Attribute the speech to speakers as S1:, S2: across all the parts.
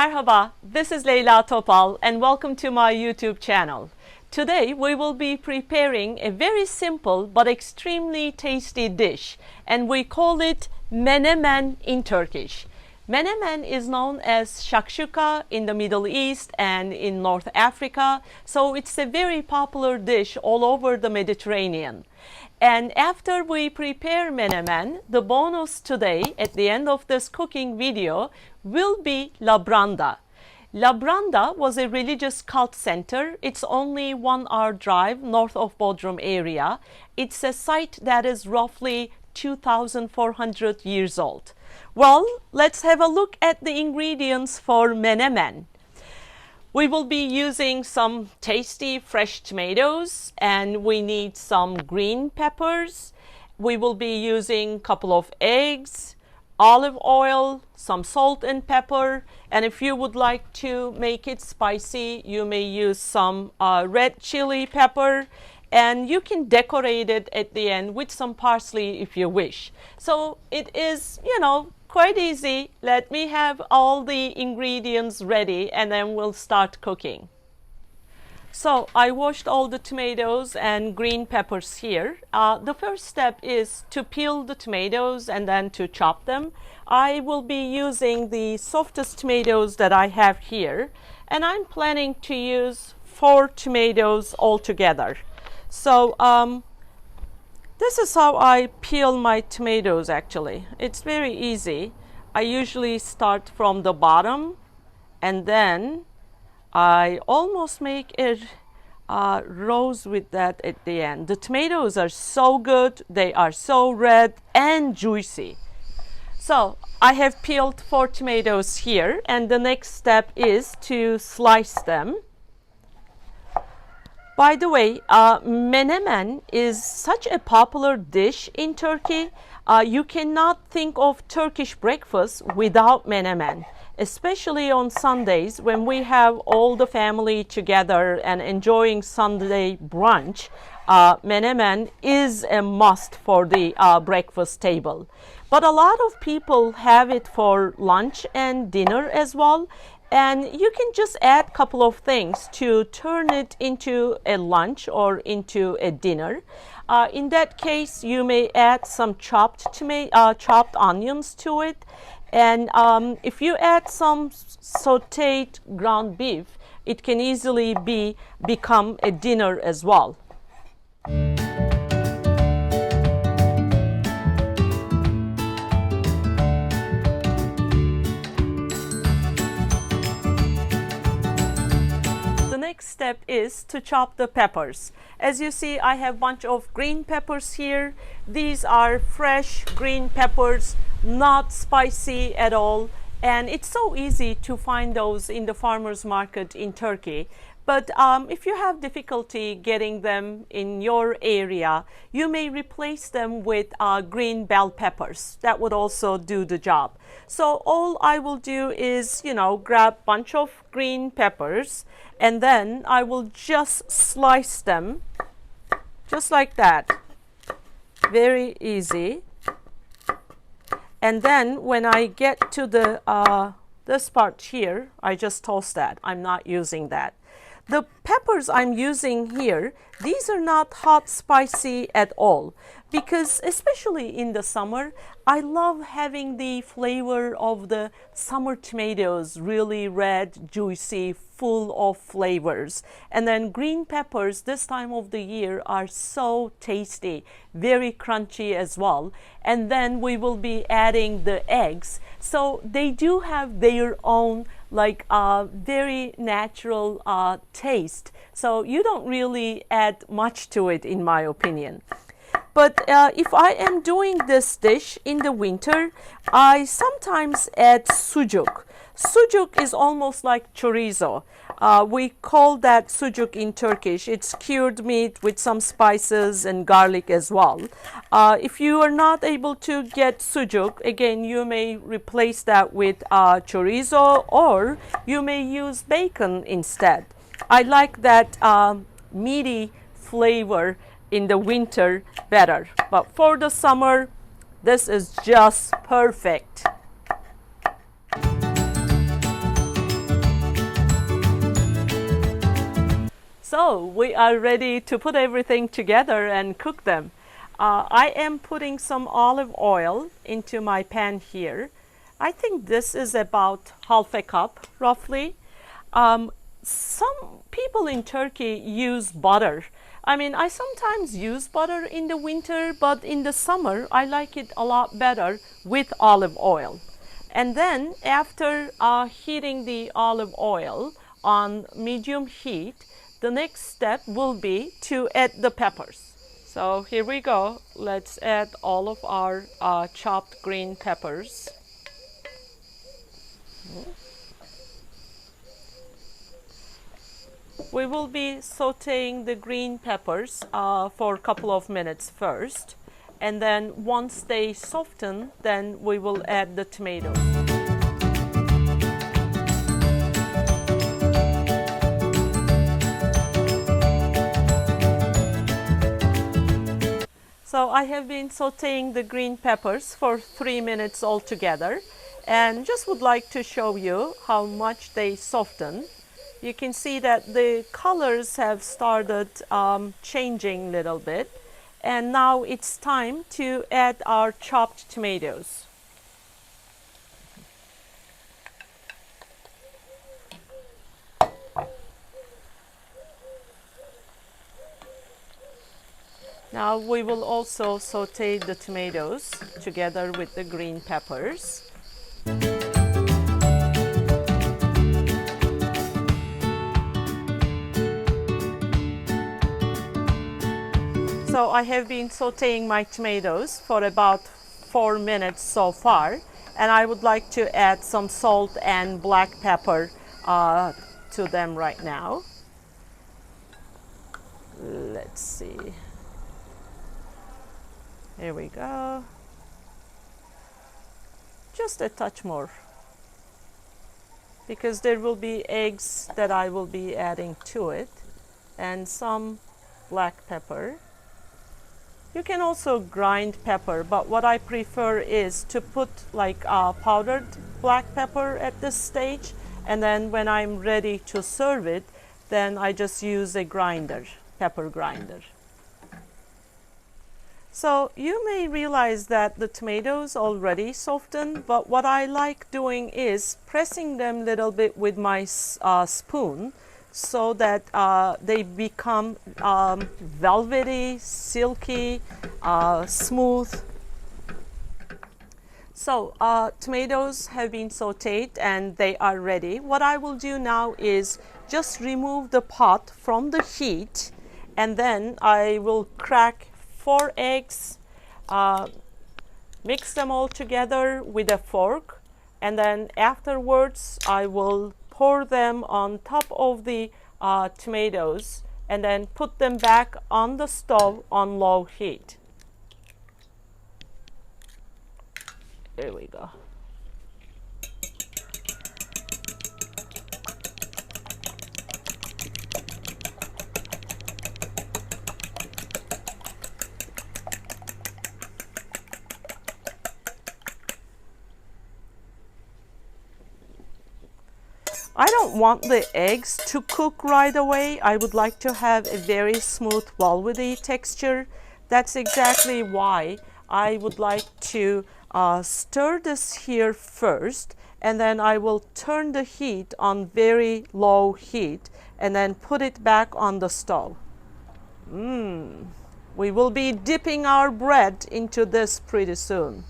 S1: Merhaba, this is Leyla Topal and welcome to my YouTube channel. Today we will be preparing a very simple but extremely tasty dish, and we call it Menemen in Turkish. Menemen is known as Shakshuka in the Middle East and in North Africa, so it's a very popular dish all over the Mediterranean. And after we prepare menemen, the bonus today at the end of this cooking video will be Labranda. Labranda was a religious cult center. It's only 1 hour drive north of Bodrum area. It's a site that is roughly 2,400 years old. Well, let's have a look at the ingredients for menemen. We will be using some tasty fresh tomatoes, and we need some green peppers. We will be using a couple of eggs, olive oil, some salt and pepper, and if you would like to make it spicy, you may use some red chili pepper, and you can decorate it at the end with some parsley if you wish. So it is, quite easy. Let me have all the ingredients ready and then we'll start cooking. So I washed all the tomatoes and green peppers here. The first step is to peel the tomatoes and then to chop them. I will be using the softest tomatoes that I have here, and I'm planning to use 4 tomatoes altogether. So this is how I peel my tomatoes actually. It's very easy. I usually start from the bottom and then I almost make it rows with that at the end. The tomatoes are so good. They are so red and juicy. So I have peeled 4 tomatoes here, and the next step is to slice them. By the way, menemen is such a popular dish in Turkey. You cannot think of Turkish breakfast without menemen, especially on Sundays when we have all the family together and enjoying Sunday brunch. Menemen is a must for the breakfast table. But a lot of people have it for lunch and dinner as well. And you can just add a couple of things to turn it into a lunch or into a dinner. In that case, you may add some chopped onions to it. And if you add some sautéed ground beef, it can easily become a dinner as well. Next step is to chop the peppers. As you see, I have a bunch of green peppers here. These are fresh green peppers, not spicy at all, and it's so easy to find those in the farmers market in Turkey. But if you have difficulty getting them in your area, you may replace them with green bell peppers. That would also do the job. So all I will do is, grab a bunch of green peppers, and then I will just slice them just like that. Very easy. And then when I get to the this part here, I just toss that. I'm not using that. The peppers I'm using here, these are not hot spicy at all, because especially in the summer, I love having the flavor of the summer tomatoes, really red, juicy, full of flavors. And then green peppers this time of the year are so tasty, very crunchy as well. And then we will be adding the eggs. So they do have their own very natural taste. So you don't really add much to it, in my opinion. But if I am doing this dish in the winter, I sometimes add sucuk. Sucuk is almost like chorizo. We call that sucuk in Turkish. It's cured meat with some spices and garlic as well. If you are not able to get sucuk, again, you may replace that with chorizo, or you may use bacon instead. I like that meaty flavor in the winter better, but for the summer, this is just perfect. So we are ready to put everything together and cook them. I am putting some olive oil into my pan here. I think this is about half a cup roughly. Some people in Turkey use butter. I mean, I sometimes use butter in the winter, but in the summer I like it a lot better with olive oil. And then after heating the olive oil on medium heat, the next step will be to add the peppers. So here we go. Let's add all of our chopped green peppers. We will be sautéing the green peppers for a couple of minutes first. And then once they soften, then we will add the tomatoes. So I have been sautéing the green peppers for 3 minutes altogether, and just would like to show you how much they soften. You can see that the colors have started changing a little bit, and now it's time to add our chopped tomatoes. Now we will also saute the tomatoes together with the green peppers. So I have been sauteing my tomatoes for about 4 minutes so far, and I would like to add some salt and black pepper to them right now. Let's see. Here we go. Just a touch more, because there will be eggs that I will be adding to it, and some black pepper. You can also grind pepper, but what I prefer is to put like powdered black pepper at this stage, and then when I'm ready to serve it, then I just use a grinder, pepper grinder. So you may realize that the tomatoes already softened, but what I like doing is pressing them a little bit with my spoon so that they become velvety, silky, smooth. So tomatoes have been sauteed and they are ready. What I will do now is just remove the pot from the heat, and then I will crack 4 eggs, mix them all together with a fork, and then afterwards I will pour them on top of the tomatoes and then put them back on the stove on low heat. There we go. I don't want the eggs to cook right away. I would like to have a very smooth, velvety texture. That's exactly why I would like to stir this here first, and then I will turn the heat on very low heat and then put it back on the stove. We will be dipping our bread into this pretty soon.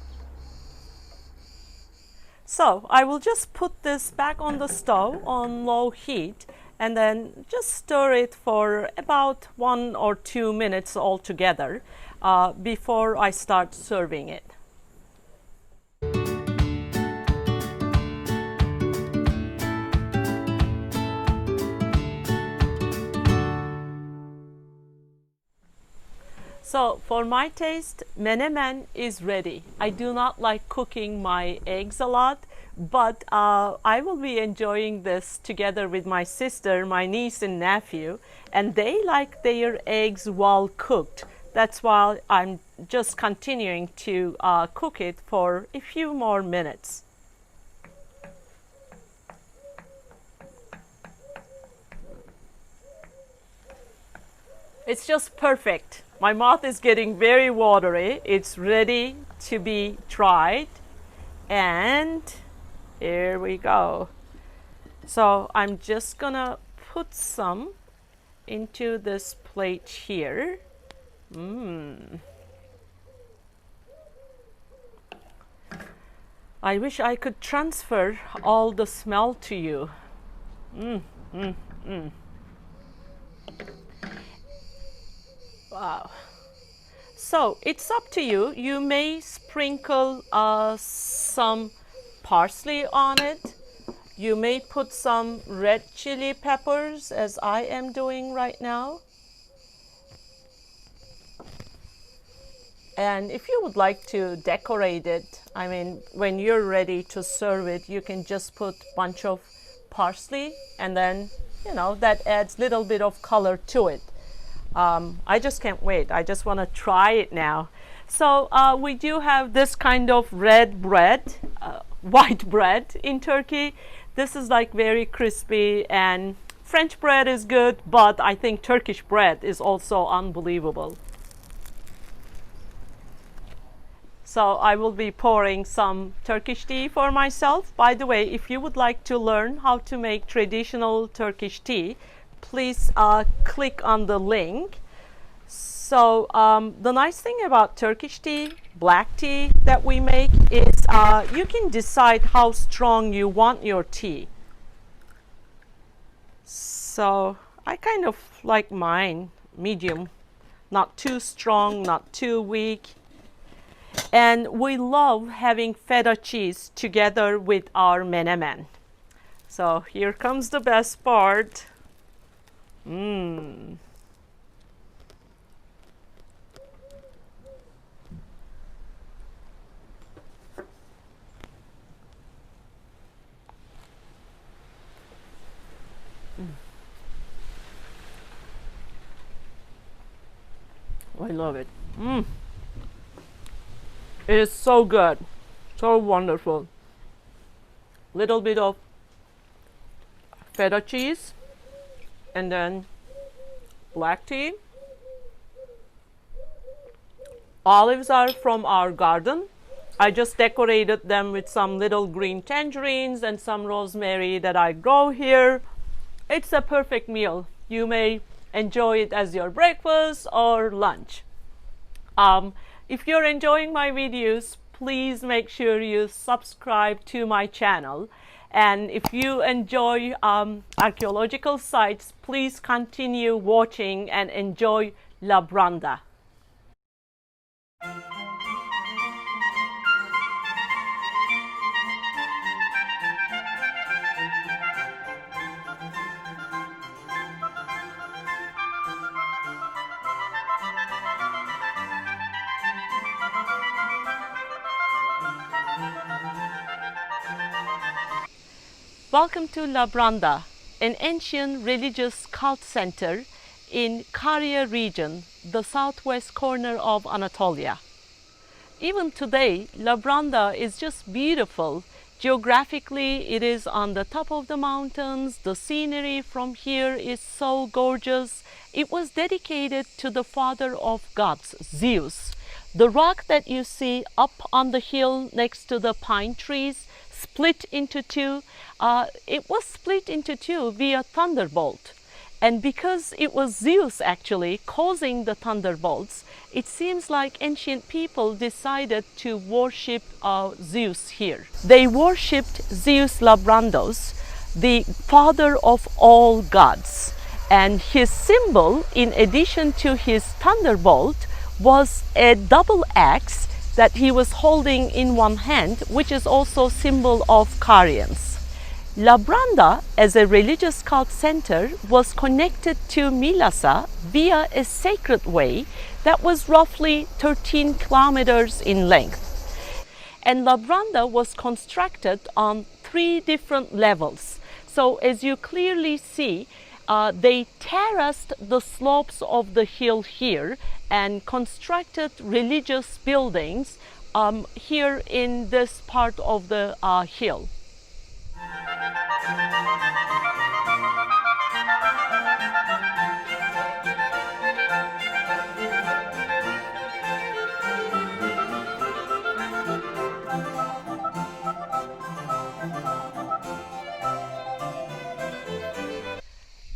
S1: So I will just put this back on the stove on low heat and then just stir it for about 1 or 2 minutes altogether before I start serving it. So for my taste, menemen is ready. I do not like cooking my eggs a lot, but I will be enjoying this together with my sister, my niece and nephew, and they like their eggs well cooked. That's why I'm just continuing to cook it for a few more minutes. It's just perfect. My mouth is getting very watery. It's ready to be tried. And here we go. So I'm just gonna put some into this plate here. I wish I could transfer all the smell to you. Wow. So it's up to you. You may sprinkle some parsley on it. You may put some red chili peppers, as I am doing right now. And if you would like to decorate it, I mean, when you're ready to serve it, you can just put a bunch of parsley, and then, you know, that adds a little bit of color to it. I just can't wait. I just want to try it now. So we do have this kind of red bread, white bread in Turkey. This is like very crispy, and French bread is good, but I think Turkish bread is also unbelievable. So I will be pouring some Turkish tea for myself. By the way, if you would like to learn how to make traditional Turkish tea, please click on the link. So the nice thing about Turkish tea, black tea that we make is you can decide how strong you want your tea. So I kind of like mine medium, not too strong, not too weak. And we love having feta cheese together with our menemen. So here comes the best part. I love it. It is so good, so wonderful. Little bit of feta cheese, and then black tea. Olives are from our garden. I just decorated them with some little green tangerines and some rosemary that I grow here. It's a perfect meal. You may enjoy it as your breakfast or lunch. If you're enjoying my videos, please make sure you subscribe to my channel. And if you enjoy archaeological sites, please continue watching and enjoy Labranda. Welcome to Labranda, an ancient religious cult center in Karya region, the southwest corner of Anatolia. Even today, Labranda is just beautiful. Geographically, it is on the top of the mountains. The scenery from here is so gorgeous. It was dedicated to the father of gods, Zeus. The rock that you see up on the hill next to the pine trees split into two. It was split into two via thunderbolt. And because it was Zeus actually causing the thunderbolts, it seems like ancient people decided to worship Zeus here. They worshipped Zeus Labrandos, the father of all gods. And his symbol, in addition to his thunderbolt, was a double axe that he was holding in one hand, which is also symbol of Karyans. Labranda, as a religious cult center, was connected to Milasa via a sacred way that was roughly 13 kilometers in length. And Labranda was constructed on 3 different levels. So as you clearly see, they terraced the slopes of the hill here and constructed religious buildings here in this part of the hill.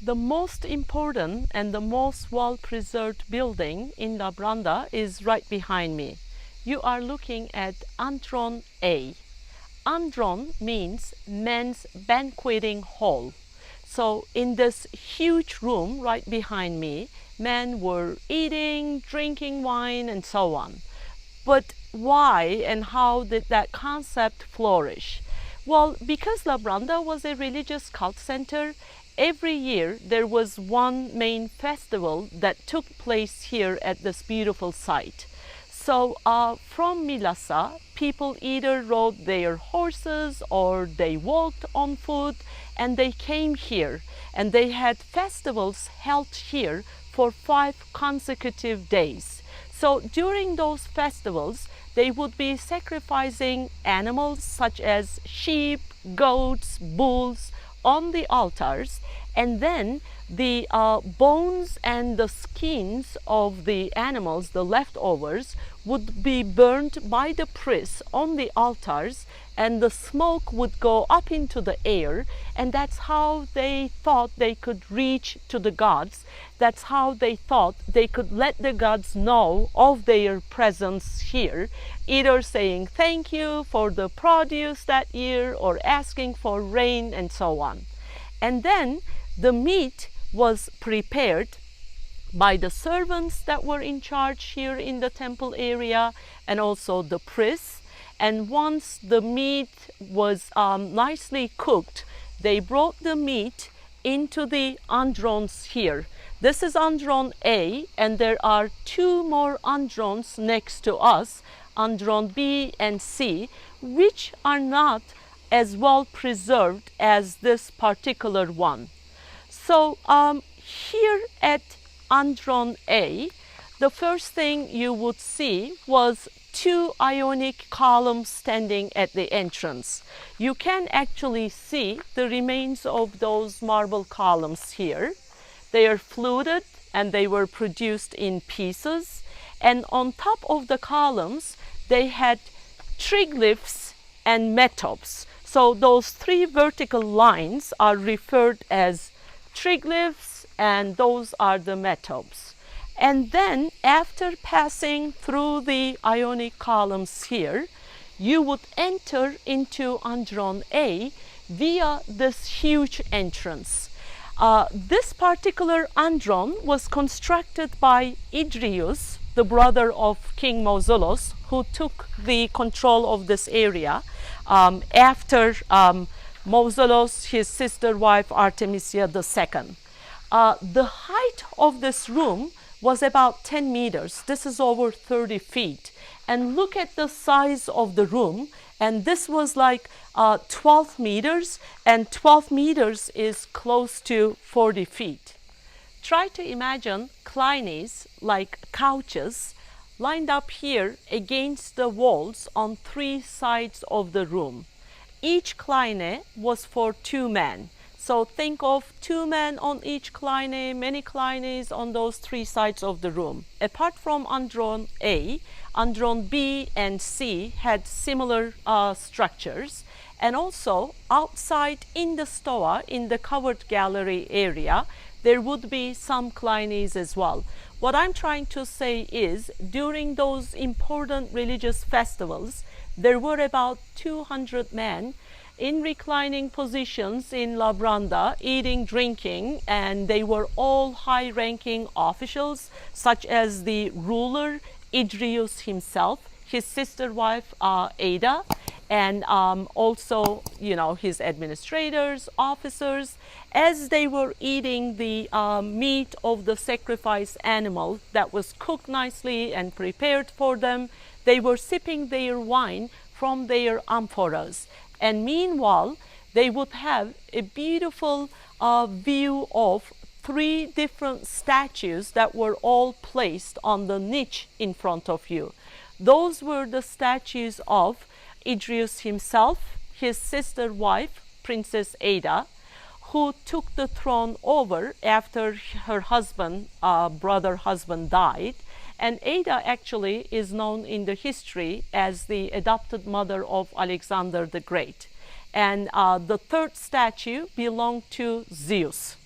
S1: The most important and the most well-preserved building in Labranda is right behind me. You are looking at Andron A. Andron means men's banqueting hall. So in this huge room right behind me, men were eating, drinking wine, and so on. But why and how did that concept flourish? Well, because Labranda was a religious cult center, every year there was one main festival that took place here at this beautiful site. So from Milasa, people either rode their horses or they walked on foot, and they came here, and they had festivals held here for 5 consecutive days. So during those festivals, they would be sacrificing animals such as sheep, goats, bulls on the altars, and then the bones and the skins of the animals, the leftovers, would be burned by the priests on the altars, and the smoke would go up into the air, and that's how they thought they could reach to the gods. That's how they thought they could let the gods know of their presence here, either saying thank you for the produce that year or asking for rain and so on. And then the meat was prepared by the servants that were in charge here in the temple area, and also the priests. And once the meat was nicely cooked, they brought the meat into the androns here. This is andron A, and there are 2 more androns next to us, andron B and C, which are not as well preserved as this particular one. So here at andron A, the first thing you would see was 2 Ionic columns standing at the entrance. You can actually see the remains of those marble columns here. They are fluted and they were produced in pieces. And on top of the columns, they had triglyphs and metopes. So those 3 vertical lines are referred as triglyphs, and those are the metopes. And then after passing through the Ionic columns here, you would enter into andron A via this huge entrance. This particular andron was constructed by Idrius, the brother of King Mausolus, who took the control of this area after Mausolus, his sister wife Artemisia II. The height of this room was about 10 meters. This is over 30 feet. And look at the size of the room. And this was like 12 meters, and 12 meters is close to 40 feet. Try to imagine clines, like couches, lined up here against the walls on 3 sides of the room. Each cline was for 2 men. So think of 2 men on each cline, many clines on those 3 sides of the room. Apart from andron A, andron B and C had similar structures. And also outside in the stoa, in the covered gallery area, there would be some clines as well. What I'm trying to say is, during those important religious festivals, there were about 200 men in reclining positions in Labranda, eating, drinking, and they were all high-ranking officials, such as the ruler Idrius himself, his sister wife Ada, and also, his administrators, officers. As they were eating the meat of the sacrifice animal that was cooked nicely and prepared for them, they were sipping their wine from their amphoras. And meanwhile, they would have a beautiful view of 3 different statues that were all placed on the niche in front of you. Those were the statues of Idrius himself, his sister wife, Princess Ada, who took the throne over after her husband, brother husband died. And Ada actually is known in the history as the adopted mother of Alexander the Great. And the 3rd statue belonged to Zeus.